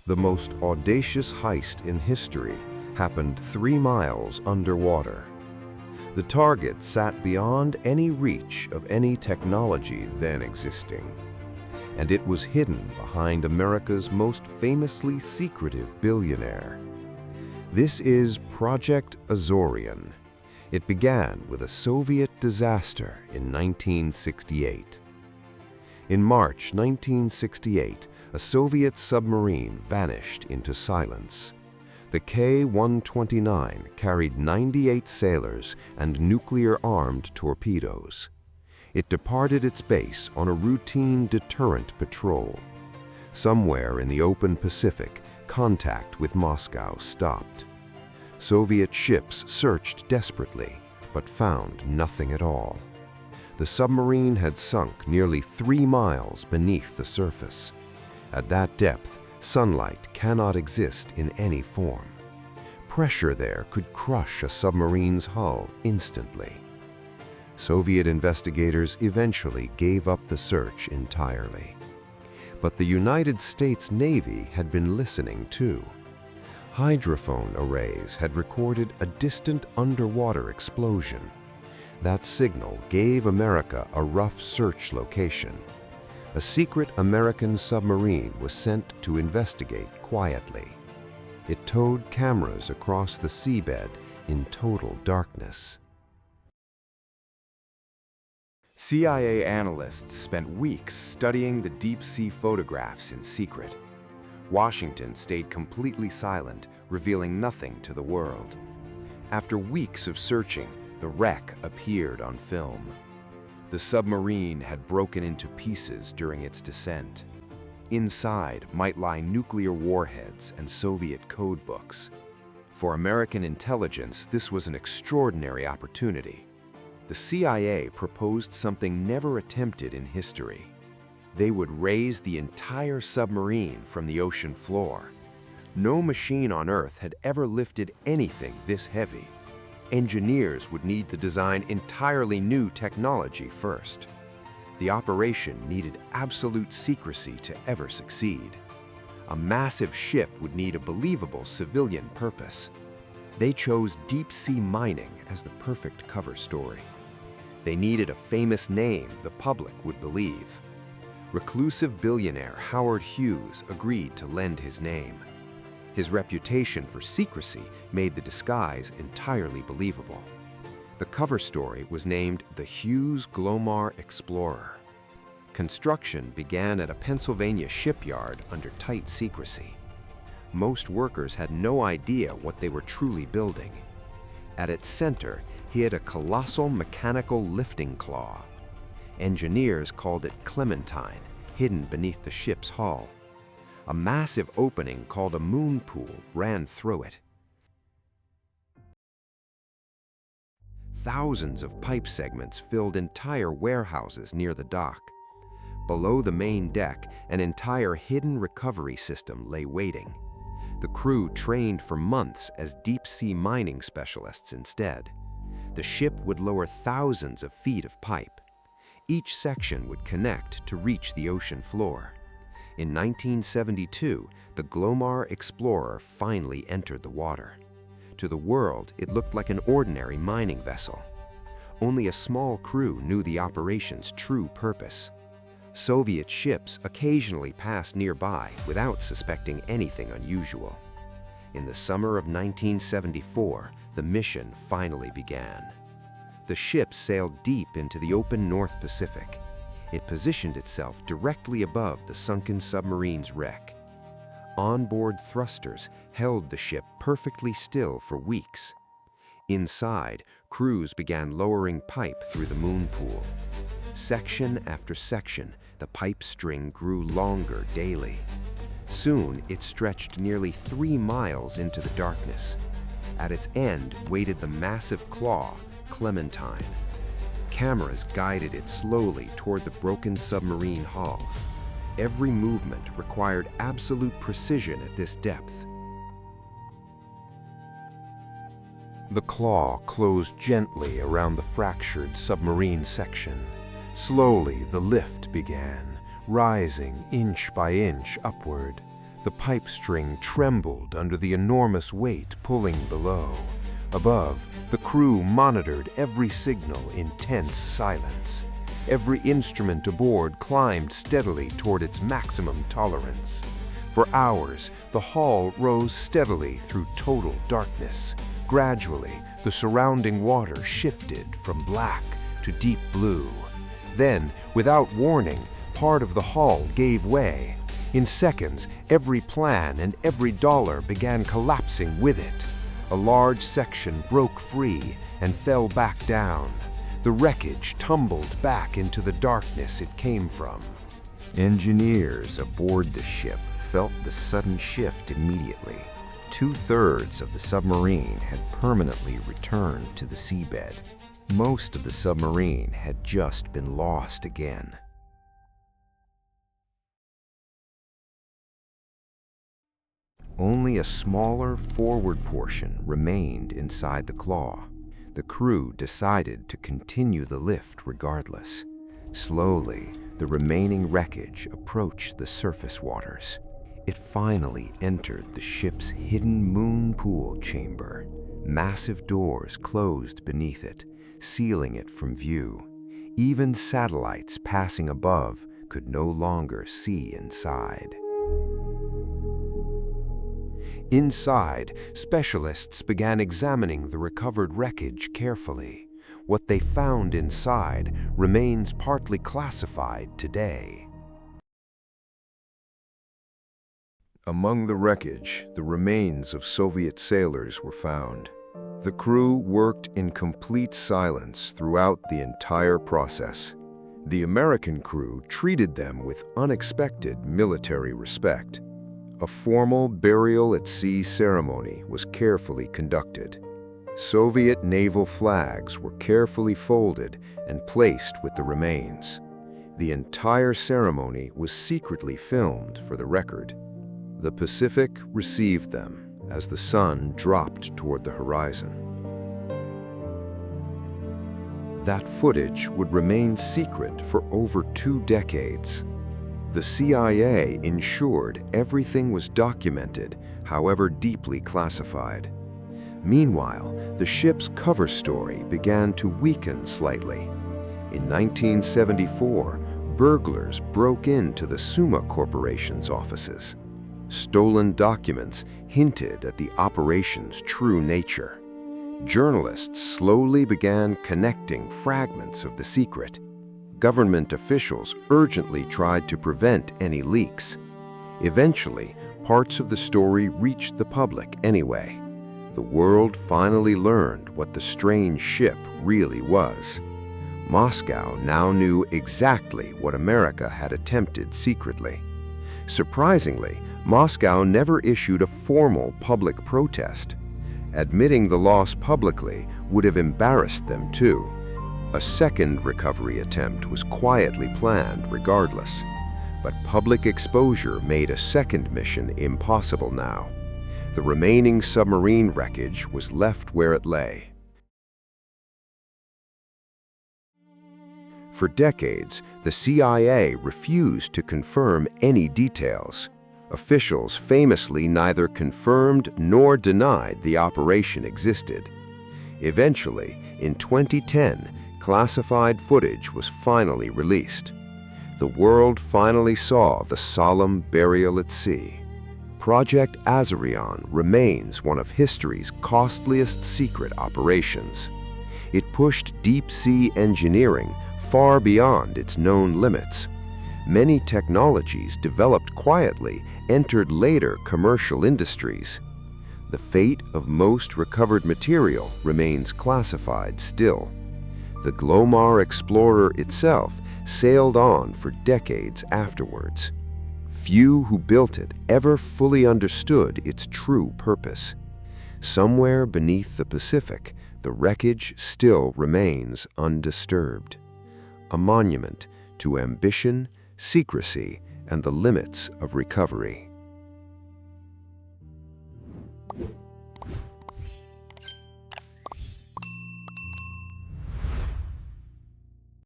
The most audacious heist in history happened 3 miles underwater. The target sat beyond any reach of any technology then existing, and it was hidden behind America's most famously secretive billionaire. This is Project Azorian. It began with a Soviet disaster in 1968. In March 1968, a Soviet submarine vanished into silence. The K-129 carried 98 sailors and nuclear-armed torpedoes. It departed its base on a routine deterrent patrol. Somewhere in the open Pacific, contact with Moscow stopped. Soviet ships searched desperately, but found nothing at all. The submarine had sunk nearly 3 miles beneath the surface. At that depth, sunlight cannot exist in any form. Pressure there could crush a submarine's hull instantly. Soviet investigators eventually gave up the search entirely. But the United States Navy had been listening too. Hydrophone arrays had recorded a distant underwater explosion. That signal gave America a rough search location. A secret American submarine was sent to investigate quietly. It towed cameras across the seabed in total darkness. CIA analysts spent weeks studying the deep-sea photographs in secret. Washington stayed completely silent, revealing nothing to the world. After weeks of searching, the wreck appeared on film. The submarine had broken into pieces during its descent. Inside might lie nuclear warheads and Soviet code books. For American intelligence, this was an extraordinary opportunity. The CIA proposed something never attempted in history. They would raise the entire submarine from the ocean floor. No machine on Earth had ever lifted anything this heavy. Engineers would need to design entirely new technology first. The operation needed absolute secrecy to ever succeed. A massive ship would need a believable civilian purpose. They chose deep-sea mining as the perfect cover story. They needed a famous name the public would believe. Reclusive billionaire Howard Hughes agreed to lend his name. His reputation for secrecy made the disguise entirely believable. The cover story was named the Hughes Glomar Explorer. Construction began at a Pennsylvania shipyard under tight secrecy. Most workers had no idea what they were truly building. At its center, hid a colossal mechanical lifting claw. Engineers called it Clementine, hidden beneath the ship's hull. A massive opening called a moon pool ran through it. Thousands of pipe segments filled entire warehouses near the dock. Below the main deck, an entire hidden recovery system lay waiting. The crew trained for months as deep-sea mining specialists instead. The ship would lower thousands of feet of pipe. Each section would connect to reach the ocean floor. In 1972, the Glomar Explorer finally entered the water. To the world, it looked like an ordinary mining vessel. Only a small crew knew the operation's true purpose. Soviet ships occasionally passed nearby without suspecting anything unusual. In the summer of 1974, the mission finally began. The ship sailed deep into the open North Pacific. It positioned itself directly above the sunken submarine's wreck. Onboard thrusters held the ship perfectly still for weeks. Inside, crews began lowering pipe through the moon pool. Section after section, the pipe string grew longer daily. Soon, it stretched nearly 3 miles into the darkness. At its end waited the massive claw, Clementine. Cameras guided it slowly toward the broken submarine hull. Every movement required absolute precision at this depth. The claw closed gently around the fractured submarine section. Slowly, the lift began, rising inch by inch upward. The pipe string trembled under the enormous weight pulling below. Above, the crew monitored every signal in tense silence. Every instrument aboard climbed steadily toward its maximum tolerance. For hours, the hull rose steadily through total darkness. Gradually, the surrounding water shifted from black to deep blue. Then, without warning, part of the hull gave way. In seconds, every plan and every dollar began collapsing with it. A large section broke free and fell back down. The wreckage tumbled back into the darkness it came from. Engineers aboard the ship felt the sudden shift immediately. 2/3 of the submarine had permanently returned to the seabed. Most of the submarine had just been lost again. Only a smaller forward portion remained inside the claw. The crew decided to continue the lift regardless. Slowly, the remaining wreckage approached the surface waters. It finally entered the ship's hidden moon pool chamber. Massive doors closed beneath it, sealing it from view. Even satellites passing above could no longer see inside. Inside, specialists began examining the recovered wreckage carefully. What they found inside remains partly classified today. Among the wreckage, the remains of Soviet sailors were found. The crew worked in complete silence throughout the entire process. The American crew treated them with unexpected military respect. A formal burial at sea ceremony was carefully conducted. Soviet naval flags were carefully folded and placed with the remains. The entire ceremony was secretly filmed for the record. The Pacific received them as the sun dropped toward the horizon. That footage would remain secret for over 2 decades. The CIA ensured everything was documented, however deeply classified. Meanwhile, the ship's cover story began to weaken slightly. In 1974, burglars broke into the Summa Corporation's offices. Stolen documents hinted at the operation's true nature. Journalists slowly began connecting fragments of the secret. Government officials urgently tried to prevent any leaks. Eventually, parts of the story reached the public anyway. The world finally learned what the strange ship really was. Moscow now knew exactly what America had attempted secretly. Surprisingly, Moscow never issued a formal public protest. Admitting the loss publicly would have embarrassed them too. A second recovery attempt was quietly planned regardless, but public exposure made a second mission impossible now. The remaining submarine wreckage was left where it lay. For decades, the CIA refused to confirm any details. Officials famously neither confirmed nor denied the operation existed. Eventually, in 2010, classified footage was finally released. The world finally saw the solemn burial at sea. Project Azorian remains one of history's costliest secret operations. It pushed deep-sea engineering far beyond its known limits. Many technologies developed quietly entered later commercial industries. The fate of most recovered material remains classified still. The Glomar explorer itself sailed on for decades afterwards. Few who built it ever fully understood its true purpose. Somewhere beneath the Pacific, the wreckage still remains undisturbed. A monument to ambition, secrecy, and the limits of recovery.